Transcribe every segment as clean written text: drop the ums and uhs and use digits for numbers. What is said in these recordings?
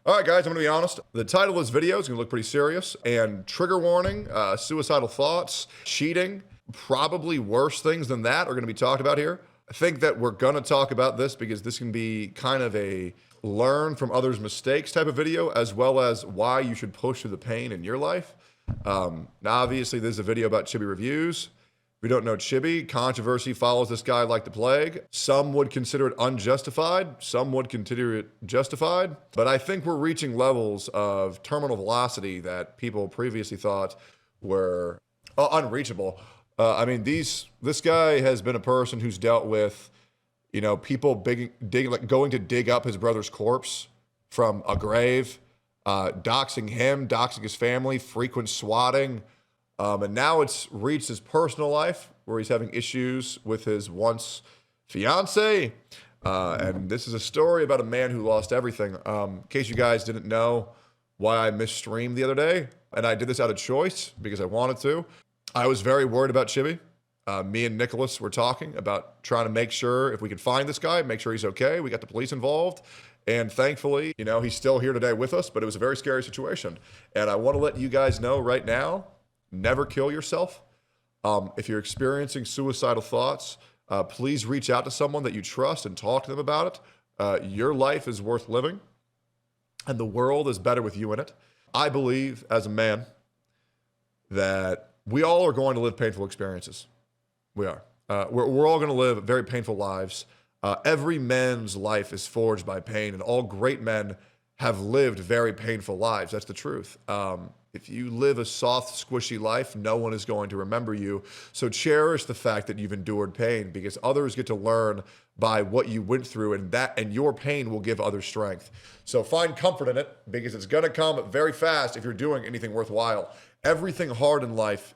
All right, guys, I'm going to be honest. The title of this video is going to look pretty serious, and trigger warning, suicidal thoughts, cheating, probably worse things than that are going to be talked about here. I think that we're going to talk about this because this can be kind of a learn from others' mistakes type of video, as well as why you should push through the pain in your life. Now, obviously, this is a video about Chibi reviews. If you don't know Chibi, controversy follows this guy like the plague. Some would consider it unjustified. Some would consider it justified. But I think we're reaching levels of terminal velocity that people previously thought were unreachable. I mean, this guy has been a person who's dealt with, you know, people going to dig up his brother's corpse from a grave, doxing him, doxing his family, frequent swatting. And now it's reached his personal life where he's having issues with his once fiance. And this is a story about a man who lost everything. In case you guys didn't know why I misstreamed the other day, and I did this out of choice because I wanted to. I was very worried about Chibi. Me and Nicholas were talking about trying to make sure if we could find this guy, make sure he's okay. We got the police involved. And thankfully, you know, he's still here today with us, but it was a very scary situation. And I want to let you guys know right now, never kill yourself. If you're experiencing suicidal thoughts, please reach out to someone that you trust and talk to them about it. Your life is worth living, and the world is better with you in it. I believe, as a man, that we all are going to live painful experiences. We are. We're all going to live very painful lives. Every man's life is forged by pain, and all great men have lived very painful lives. That's the truth. If you live a soft, squishy life, no one is going to remember you. So cherish the fact that you've endured pain, because others get to learn by what you went through, and your pain will give others strength. So find comfort in it, because it's going to come very fast if you're doing anything worthwhile. Everything hard in life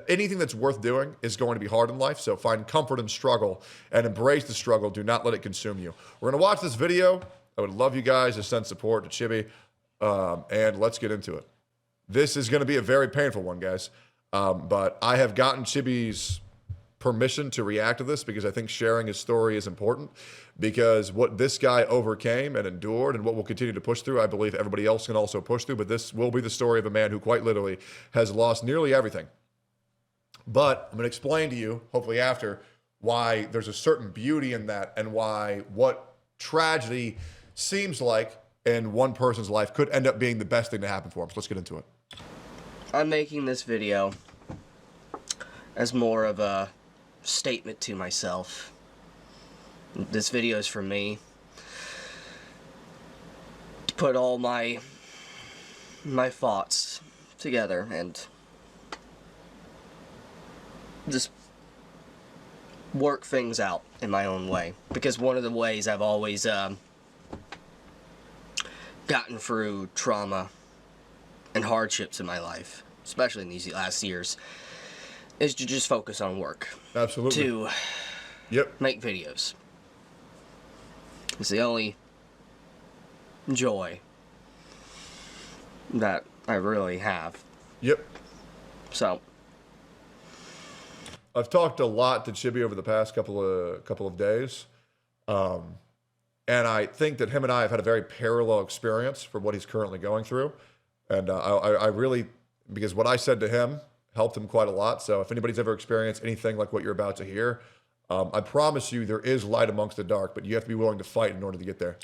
anything that's worth doing is going to be hard in life. So find comfort in struggle and embrace the struggle. Do not let it consume you. We're going to watch this video. I would love you guys to send support to Chibi. And let's get into it. This is going to be a very painful one, guys. But I have gotten Chibi's permission to react to this because I think sharing his story is important, because what this guy overcame and endured and what we'll continue to push through, I believe everybody else can also push through. But this will be the story of a man who quite literally has lost nearly everything. But I'm going to explain to you, hopefully after, why there's a certain beauty in that, and why what tragedy seems like in one person's life could end up being the best thing to happen for him. So let's get into it. I'm making this video as more of a statement to myself. This video is for me. To put all my thoughts together and just work things out in my own way. Because one of the ways I've always gotten through trauma and hardships in my life, especially in these last years, is to just focus on work. Absolutely. To make videos. It's the only joy that I really have. Yep. So I've talked a lot to Chibi over the past couple of days. And I think that him and I have had a very parallel experience for what he's currently going through. And I really, because what I said to him helped him quite a lot. So if anybody's ever experienced anything like what you're about to hear, I promise you there is light amongst the dark, but you have to be willing to fight in order to get there.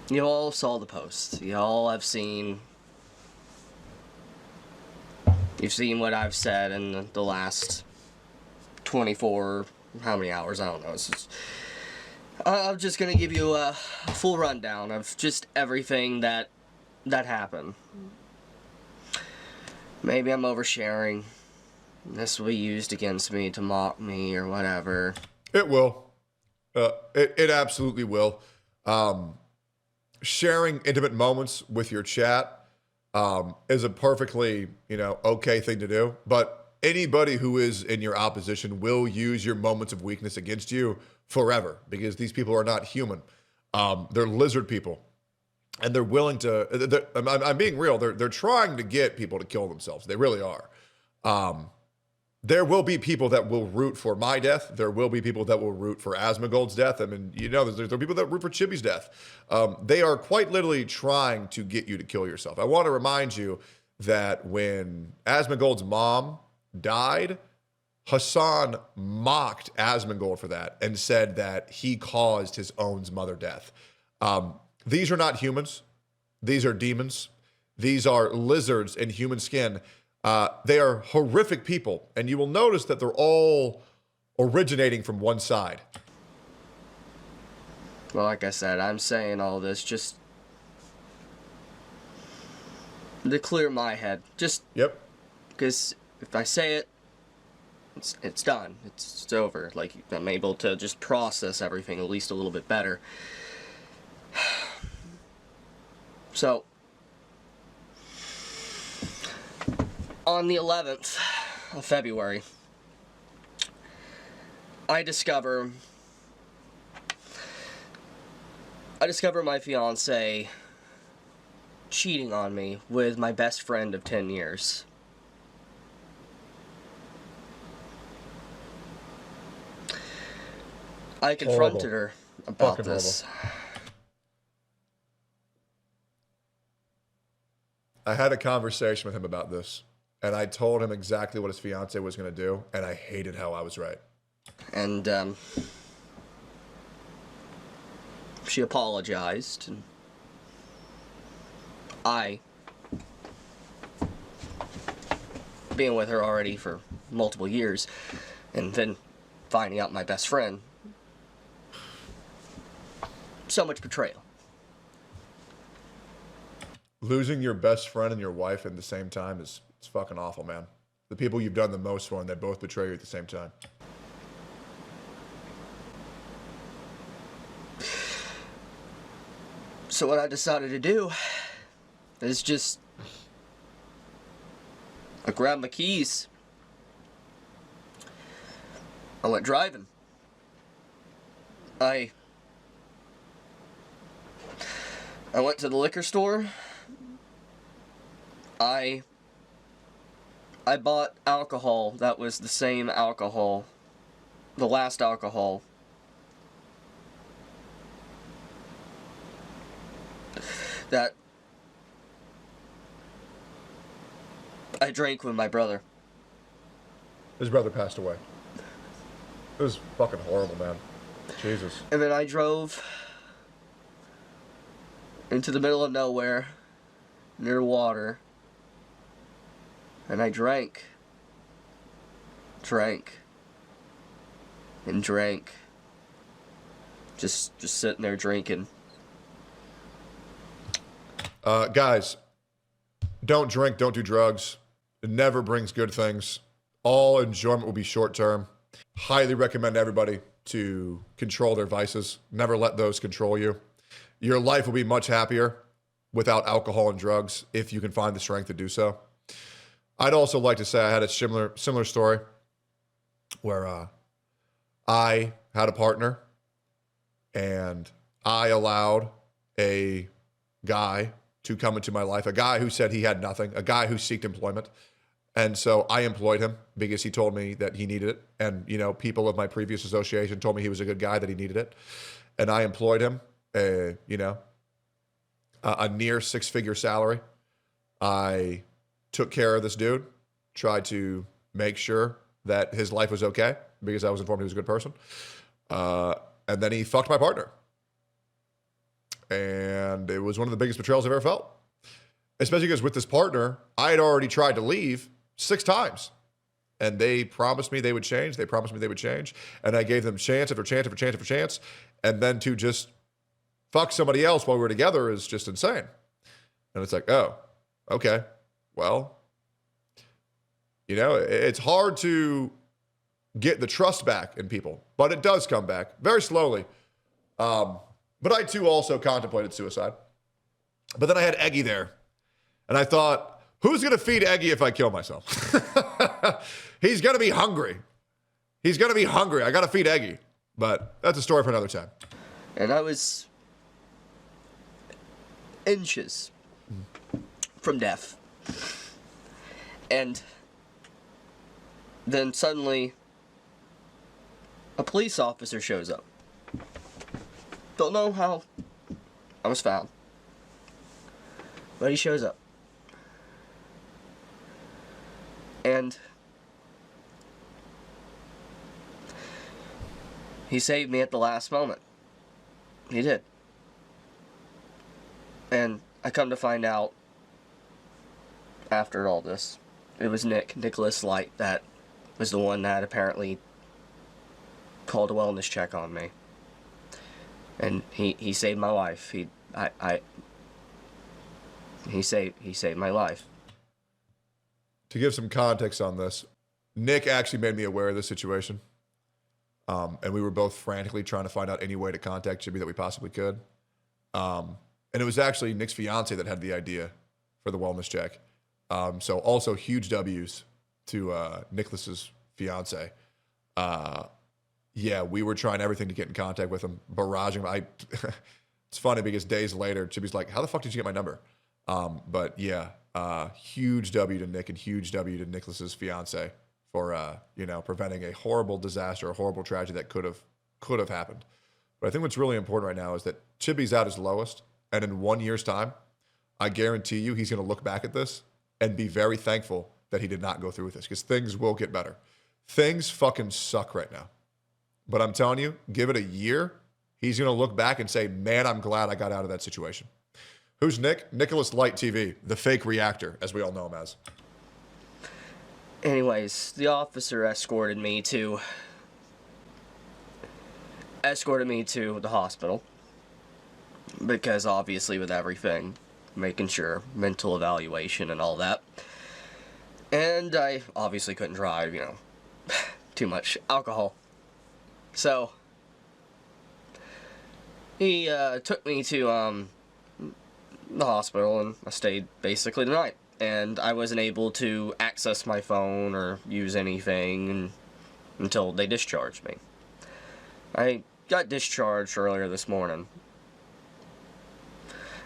You all saw the post. You all have seen. You've seen what I've said in the last 24, how many hours? I don't know. It's just, I'm just going to give you a full rundown of just everything that happened. Maybe I'm oversharing. This will be used against me to mock me or whatever. It will. It absolutely will. Sharing intimate moments with your chat is a perfectly, okay thing to do. But anybody who is in your opposition will use your moments of weakness against you forever, because these people are not human. They're lizard people, and they're willing to. I'm being real. They're trying to get people to kill themselves. They really are. there will be people that will root for my death. There will be people that will root for Asmongold's death. I mean, you know, there are people that root for Chibi's death. They are quite literally trying to get you to kill yourself. I want to remind you that when Asmongold's mom died, Hassan mocked Asmongold for that and said that he caused his own mother death. These are not humans. These are demons. These are lizards in human skin. They are horrific people, and you will notice that they're all originating from one side. Well, like I said, I'm saying all this just to clear my head. Just Yep. because if I say it, it's done. It's over. Like, I'm able to just process everything at least a little bit better. So, on the 11th of February, I discover my fiance cheating on me with my best friend of 10 years. I confronted her about Fucking this. I had a conversation with him about this, and I told him exactly what his fiance was going to do, and I hated how I was right. And she apologized, and I, being with her already for multiple years, and then finding out my best friend, so much betrayal. Losing your best friend and your wife at the same time it's fucking awful, man. The people you've done the most for, and they both betray you at the same time. So what I decided to do is just, I grabbed my keys. I went driving. I went to the liquor store. I bought alcohol that was the same alcohol, the last alcohol that I drank with my brother. His brother passed away. It was fucking horrible, man. Jesus. And then I drove into the middle of nowhere, near water, and I drank, and drank. Just sitting there drinking. Guys, don't drink, don't do drugs. It never brings good things. All enjoyment will be short term. Highly recommend everybody to control their vices. Never let those control you. Your life will be much happier without alcohol and drugs if you can find the strength to do so. I'd also like to say I had a similar story where I had a partner and I allowed a guy to come into my life, a guy who said he had nothing, a guy who sought employment. And so I employed him because he told me that he needed it. And, you know, people of my previous association told me he was a good guy, that he needed it. And I employed him, a near six-figure salary. I took care of this dude, tried to make sure that his life was okay because I was informed he was a good person. And then he fucked my partner. And it was one of the biggest betrayals I've ever felt. Especially because with this partner, I had already tried to leave 6 times. And they promised me they would change. They promised me they would change. And I gave them chance after chance after chance after chance. And then to just fuck somebody else while we were together is just insane. And it's like, oh, okay. Well, you know, it's hard to get the trust back in people. But it does come back very slowly. But I too also contemplated suicide. But then I had Eggy there. And I thought, who's going to feed Eggy if I kill myself? He's going to be hungry. He's going to be hungry. I got to feed Eggy. But that's a story for another time. And I was inches from death. And Then suddenly, a police officer shows up. Don't know how I was found, but he shows up. And he saved me at the last moment. He did. And I come to find out, after all this, it was Nicholas Light, that was the one that apparently called a wellness check on me. And he saved my life. He saved my life. To give some context on this, Nick actually made me aware of this situation. And we were both frantically trying to find out any way to contact Chibi that we possibly could. And it was actually Nick's fiance that had the idea for the wellness check. So also huge W's to Nicholas's fiance. Yeah, we were trying everything to get in contact with him, barraging him. It's funny because days later, Chibi's like, how the fuck did you get my number? But yeah, huge W to Nick and huge W to Nicholas's fiance for, preventing a horrible disaster, a horrible tragedy that could have happened. But I think what's really important right now is that Chibi's at his lowest. And in 1 year's time, I guarantee you he's going to look back at this and be very thankful that he did not go through with this, because things will get better. Things fucking suck right now. But I'm telling you, give it a year, he's going to look back and say, man, I'm glad I got out of that situation. Who's Nick? Nicholas Light TV, the fake reactor, as we all know him as. Anyways, the officer escorted me to the hospital. Because obviously with everything, making sure, mental evaluation and all that. And I obviously couldn't drive, too much alcohol. So, he took me to the hospital, and I stayed basically the night. And I wasn't able to access my phone or use anything until they discharged me. I got discharged earlier this morning.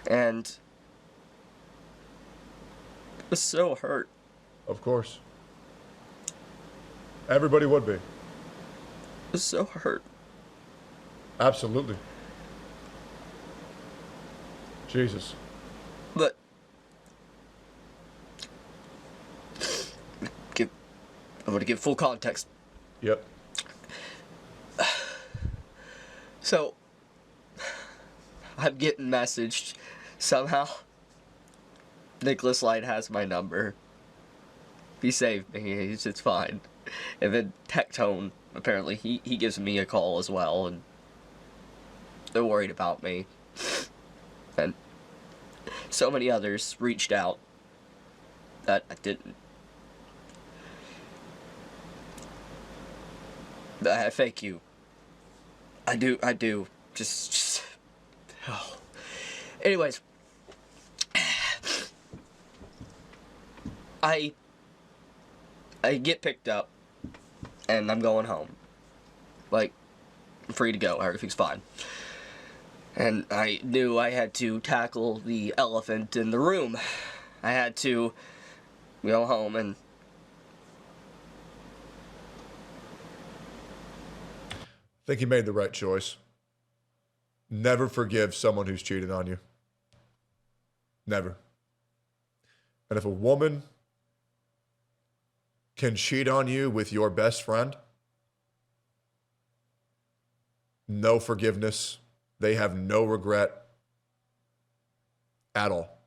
And I was so hurt. Of course. Everybody would be. I was so hurt. Absolutely. Jesus. But I'm going to give full context. Yep. So, I'm getting messaged somehow. Nicholas Light has my number. He saved me. It's fine. And then Tectone, apparently, he gives me a call as well, and they're worried about me. And so many others reached out that I didn't. Thank you. I do. Just oh. Anyways. I get picked up, and I'm going home. Like, I'm free to go, everything's fine. And I knew I had to tackle the elephant in the room. I had to go home and... I think you made the right choice. Never forgive someone who's cheated on you. Never. And if a woman can cheat on you with your best friend, no forgiveness. They have no regret at all.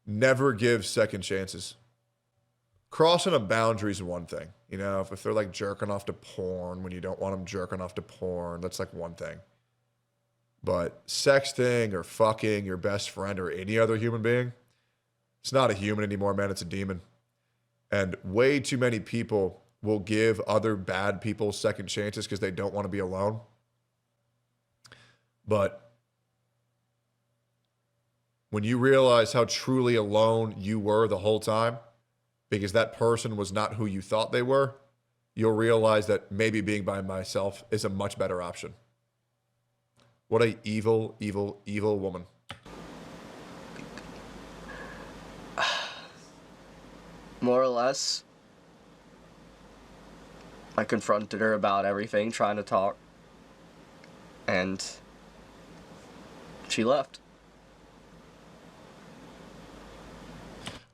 Never give second chances. Crossing a boundary is one thing. If they're like jerking off to porn when you don't want them jerking off to porn, that's like one thing. But sexting or fucking your best friend or any other human being, it's not a human anymore, man. It's a demon. And way too many people will give other bad people second chances because they don't want to be alone. But when you realize how truly alone you were the whole time, because that person was not who you thought they were, you'll realize that maybe being by myself is a much better option. What a evil, evil, evil woman. More or less, I confronted her about everything, trying to talk, and she left.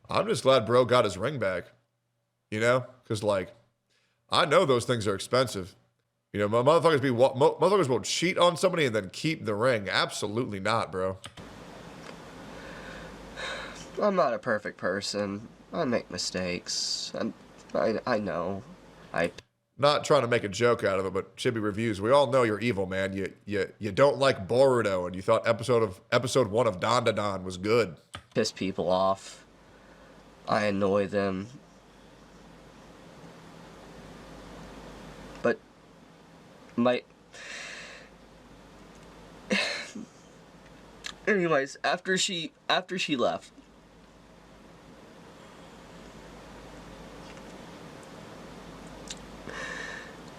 I'm just glad bro got his ring back, you know? Because, like, I know those things are expensive. You know, motherfuckers will cheat on somebody and then keep the ring. Absolutely not, bro. I'm not a perfect person. I make mistakes. I know. Not trying to make a joke out of it, but Chibi Reviews, we all know you're evil, man. You don't like Boruto, and you thought episode 1 of Don Da Don was good. Piss people off. I annoy them. But anyways, after she left,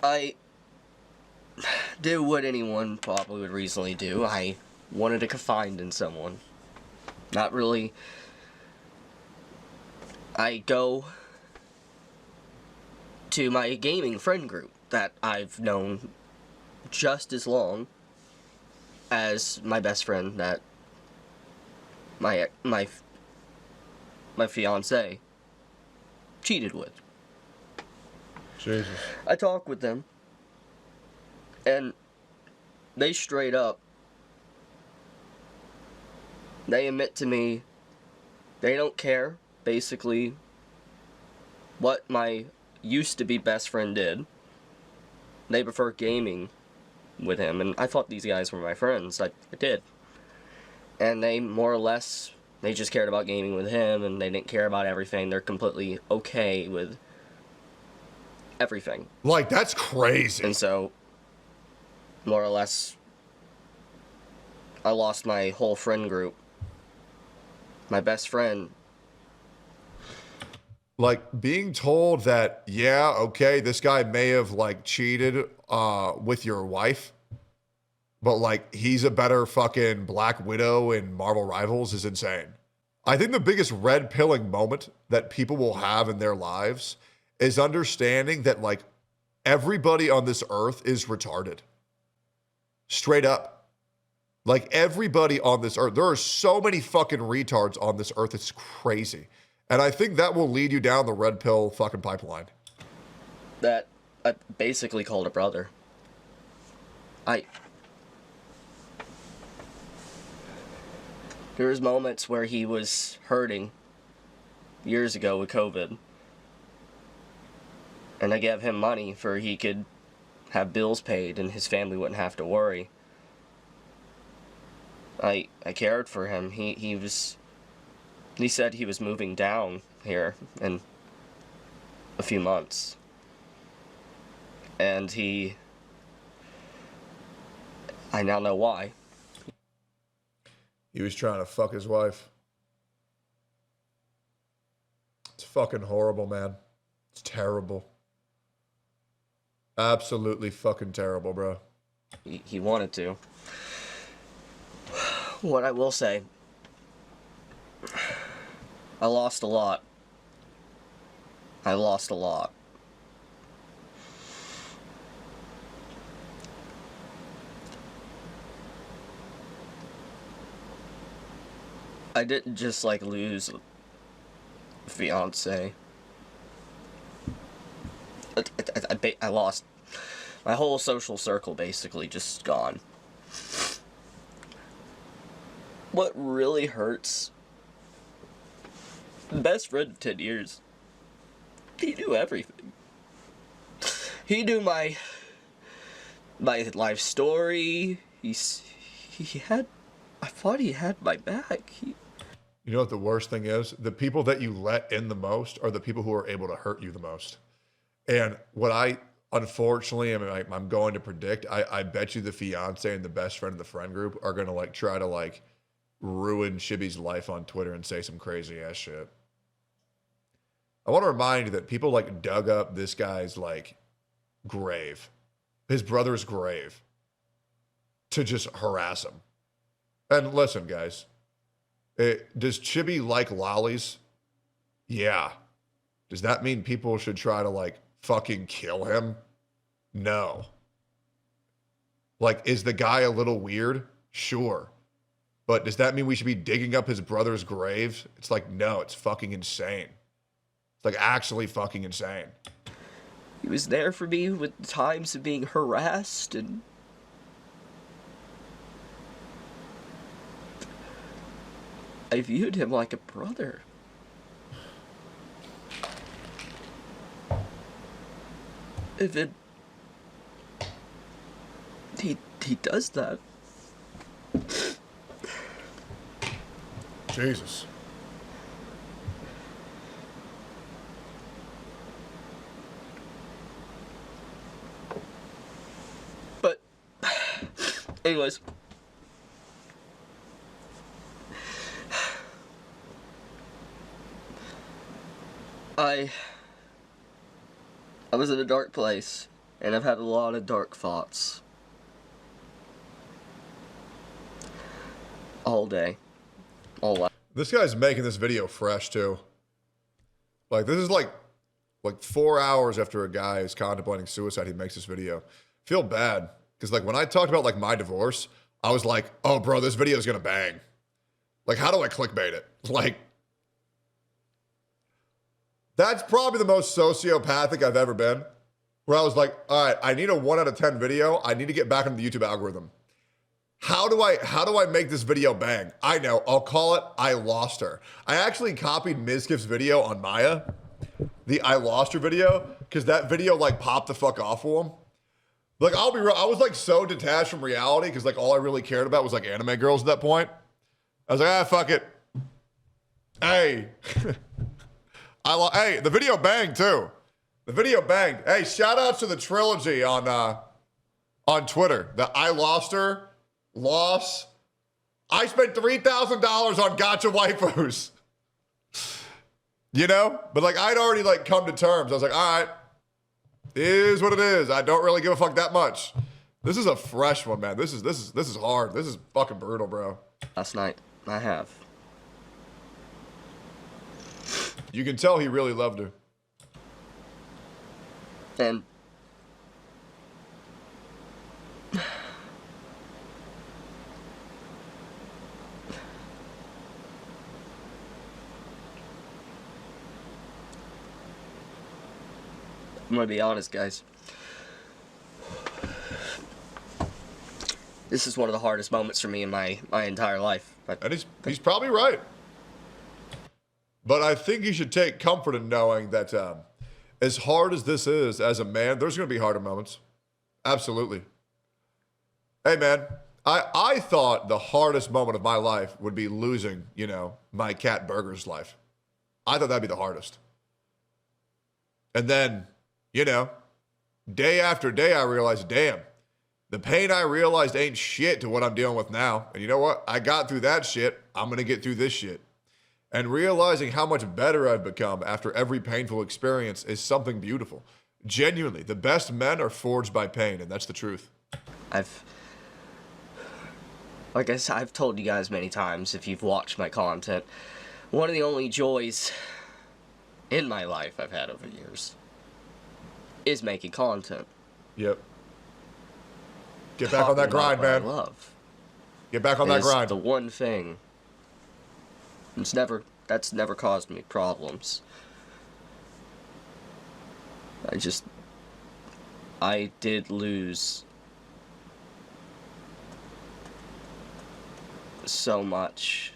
I did what anyone probably would reasonably do. I wanted to confide in someone. Not really. I go to my gaming friend group that I've known just as long as my best friend that my fiance cheated with. Jesus. I talk with them, and they straight up, they admit to me they don't care, basically, what my used-to-be best friend did. They prefer gaming with him, and I thought these guys were my friends. I did. And they more or less, they just cared about gaming with him, and they didn't care about everything. They're completely okay with everything. Like, that's crazy. And so, more or less, I lost my whole friend group. My best friend. Like, being told that, yeah, okay, this guy may have, like, cheated with your wife, but, like, he's a better fucking Black Widow in Marvel Rivals is insane. I think the biggest red pilling moment that people will have in their lives is understanding that, like, everybody on this earth is retarded. Straight up. Like, everybody on this earth. There are so many fucking retards on this earth. It's crazy. And I think that will lead you down the red pill fucking pipeline. That I basically called a brother. There was moments where he was hurting years ago with COVID. And I gave him money for he could have bills paid and his family wouldn't have to worry. I cared for him. He said he was moving down here in a few months. And I now know why. He was trying to fuck his wife. It's fucking horrible, man. It's terrible. Absolutely fucking terrible, bro. He wanted to. What I will say, I lost a lot. I lost a lot. I didn't just like lose a fiance. I lost my whole social circle, basically just gone. What really hurts, best friend of 10 years, he knew everything. He knew my life story. I thought he had my back. You know what the worst thing is? The people that you let in the most are the people who are able to hurt you the most. And what I, unfortunately, I'm going to predict, I bet you the fiance and the best friend of the friend group are going to like try to like ruin Shibby's life on Twitter and say some crazy ass shit. I want to remind you that people like dug up this guy's like grave, his brother's grave, to just harass him. And listen, guys, does Chibi like lollies? Yeah. Does that mean people should try to like fucking kill him? No. Like, is the guy a little weird? Sure. But does that mean we should be digging up his brother's graves? It's like, no, it's fucking insane. It's like actually fucking insane. He was there for me with times of being harassed, and I viewed him like a brother. If it... He does that. Jesus. But, anyways. I was in a dark place, and I've had a lot of dark thoughts. All day. All life. This guy's making this video fresh too. Like, this is like 4 hours after a guy is contemplating suicide, he makes this video. Feel bad. Because like when I talked about like my divorce, I was like, oh bro, this video is gonna bang. Like, how do I clickbait it? Like, that's probably the most sociopathic I've ever been. Where I was like, all right, I need a 1 out of 10 video. I need to get back into the YouTube algorithm. How do I make this video bang? I know, I'll call it I Lost Her. I actually copied Mizkif's video on Maya, the I Lost Her video, because that video like popped the fuck off for him. Like, I'll be real, I was like so detached from reality because like all I really cared about was like anime girls at that point. I was like, fuck it. Hey. Hey, the video banged too. The video banged. Hey, shout outs to the trilogy on Twitter. The I Lost Her, Loss. I spent $3,000 on gotcha waifus. You know? But like, I'd already like come to terms. I was like, all right, it is what it is. I don't really give a fuck that much. This is a fresh one, man. This is hard. This is fucking brutal, bro. Last night, I have. You can tell he really loved her. And I'm gonna be honest, guys. This is one of the hardest moments for me in my entire life. And he's probably right. But I think you should take comfort in knowing that as hard as this is, as a man, there's going to be harder moments. Absolutely. Hey, man, I thought the hardest moment of my life would be losing, you know, my cat Burger's life. I thought that'd be the hardest. And then, you know, day after day, I realized, damn, the pain I realized ain't shit to what I'm dealing with now. And you know what? I got through that shit. I'm going to get through this shit. And realizing how much better I've become after every painful experience is something beautiful. Genuinely, the best men are forged by pain, and that's the truth. Like I said, I've told you guys many times, if you've watched my content, one of the only joys in my life I've had over years is making content. Yep. Get back on that grind, man. I love. Get back on that grind. The one thing. That's never caused me problems. I did lose so much.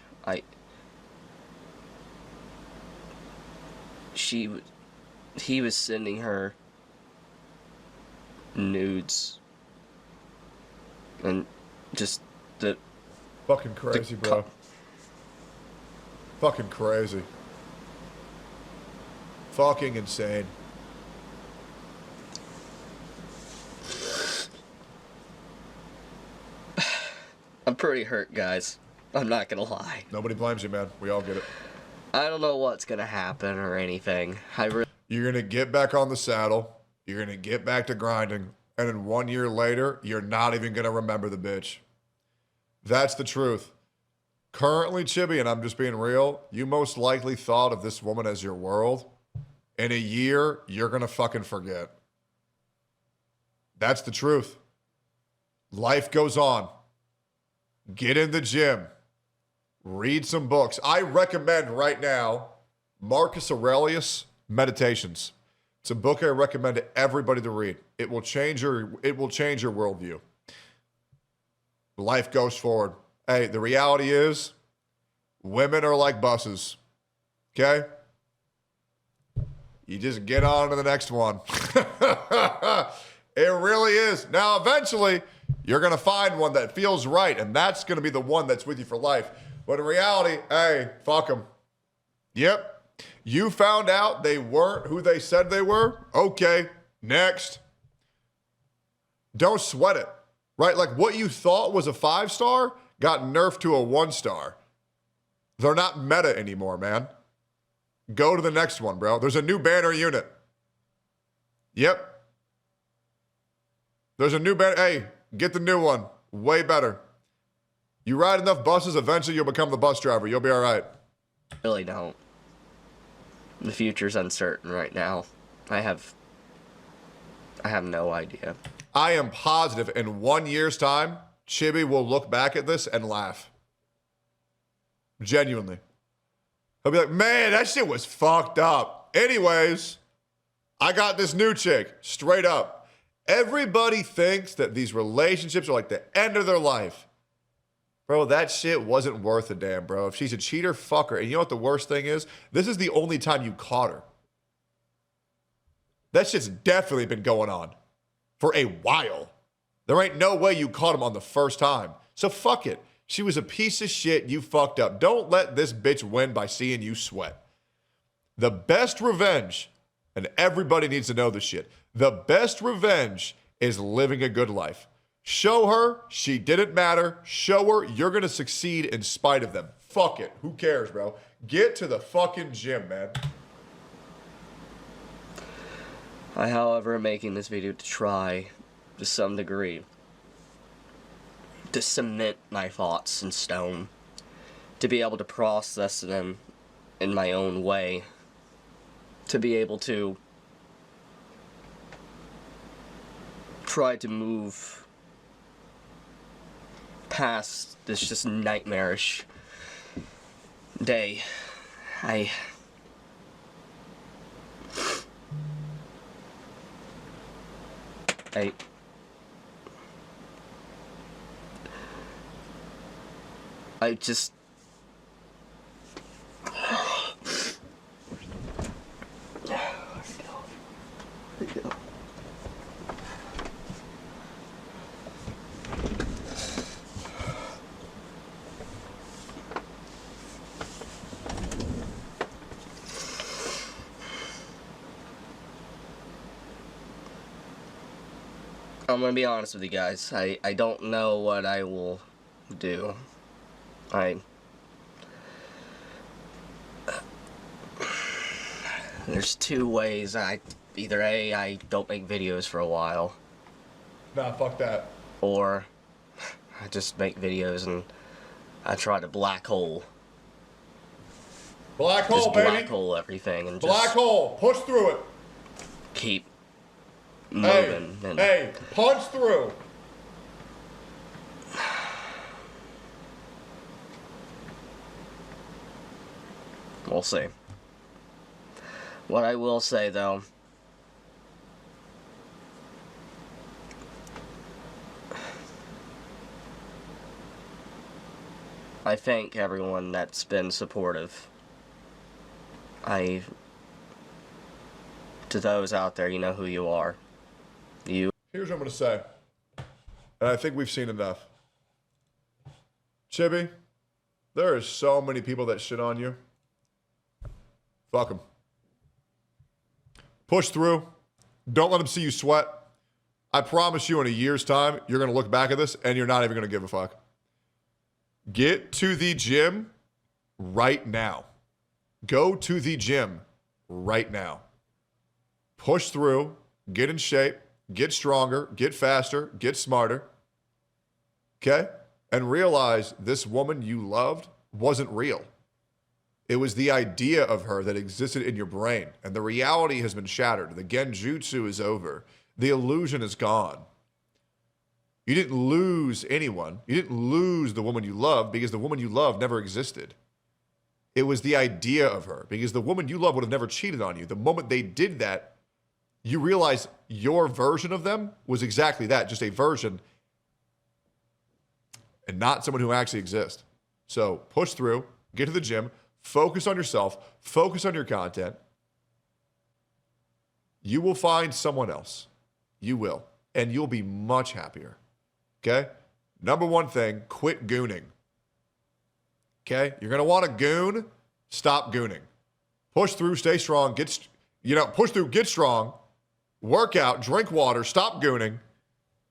He was sending her nudes and just the fucking crazy, bro. Fucking crazy. Fucking insane. I'm pretty hurt, guys. I'm not gonna lie. Nobody blames you, man. We all get it. I don't know what's gonna happen or anything. You're gonna get back on the saddle. You're gonna get back to grinding. And then 1 year later, you're not even gonna remember the bitch. That's the truth. Currently, Chibi, and I'm just being real, you most likely thought of this woman as your world. In a year, you're going to fucking forget. That's the truth. Life goes on. Get in the gym. Read some books. I recommend right now Marcus Aurelius' Meditations. It's a book I recommend to everybody to read. It will change your worldview. Life goes forward. Hey, the reality is women are like buses. Okay? You just get on to the next one. It really is. Now, eventually, you're going to find one that feels right, and that's going to be the one that's with you for life. But in reality, hey, fuck them. Yep. You found out they weren't who they said they were? Okay, next. Don't sweat it, right? Like what you thought was a 5-star got nerfed to a 1-star. They're not meta anymore, man. Go to the next one, bro. There's a new banner unit. Yep. There's a new banner. Hey, get the new one. Way better. You ride enough buses, eventually you'll become the bus driver. You'll be all right. Really don't. The future's uncertain right now. I have no idea. I am positive in 1 year's time, Chibi will look back at this and laugh. Genuinely. He'll be like, man, that shit was fucked up. Anyways, I got this new chick. Straight up. Everybody thinks that these relationships are like the end of their life. Bro, that shit wasn't worth a damn, bro. If she's a cheater, fuck her. And you know what the worst thing is? This is the only time you caught her. That shit's definitely been going on for a while. There ain't no way you caught him on the first time. So fuck it. She was a piece of shit. You fucked up. Don't let this bitch win by seeing you sweat. The best revenge, and everybody needs to know this shit, the best revenge is living a good life. Show her she didn't matter. Show her you're going to succeed in spite of them. Fuck it. Who cares, bro? Get to the fucking gym, man. I, however, am making this video to try, to some degree, to cement my thoughts in stone, to be able to process them in my own way, to be able to try to move past this just nightmarish day. I just I'm gonna be honest with you guys. I don't know what I will do. There's two ways. Either A, I don't make videos for a while. Nah, fuck that. Or I just make videos and I try to black hole. Black hole, just baby. Black hole everything and black just hole. Push through it. keep moving. Hey, punch through. We'll see. What I will say, though, I thank everyone that's been supportive. To those out there, you know who you are. Here's what I'm going to say, and I think we've seen enough. Chibi, there are so many people that shit on you. Fuck them. Push through. Don't let them see you sweat. I promise you in a year's time, you're going to look back at this and you're not even going to give a fuck. Get to the gym right now. Go to the gym right now. Push through. Get in shape. Get stronger. Get faster. Get smarter. Okay? And realize this woman you loved wasn't real. It was the idea of her that existed in your brain, and the reality has been shattered. The genjutsu is over. the illusion is gone. You didn't lose anyone. You didn't lose the woman you loved because the woman you loved never existed. It was the idea of her, because the woman you love would have never cheated on you. The moment they did that, you realize your version of them was exactly that, just a version and not someone who actually exists. So push through, get to the gym, focus on yourself, focus on your content. You will find someone else. You will. And you'll be much happier. Okay? Number one thing, quit gooning. Okay? You're going to want to goon, stop gooning. Push through, stay strong, push through, get strong, work out, drink water, stop gooning,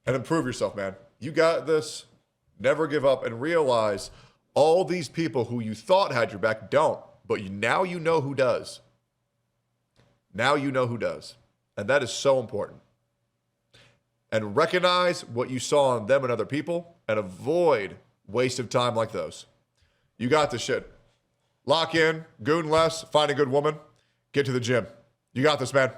and improve yourself, man. You got this. Never give up, and realize all these people who you thought had your back don't, but now you know who does. Now you know who does. And that is so important. And recognize what you saw in them and other people, and avoid waste of time like those. You got this shit. Lock in, goon less, find a good woman, get to the gym. You got this, man.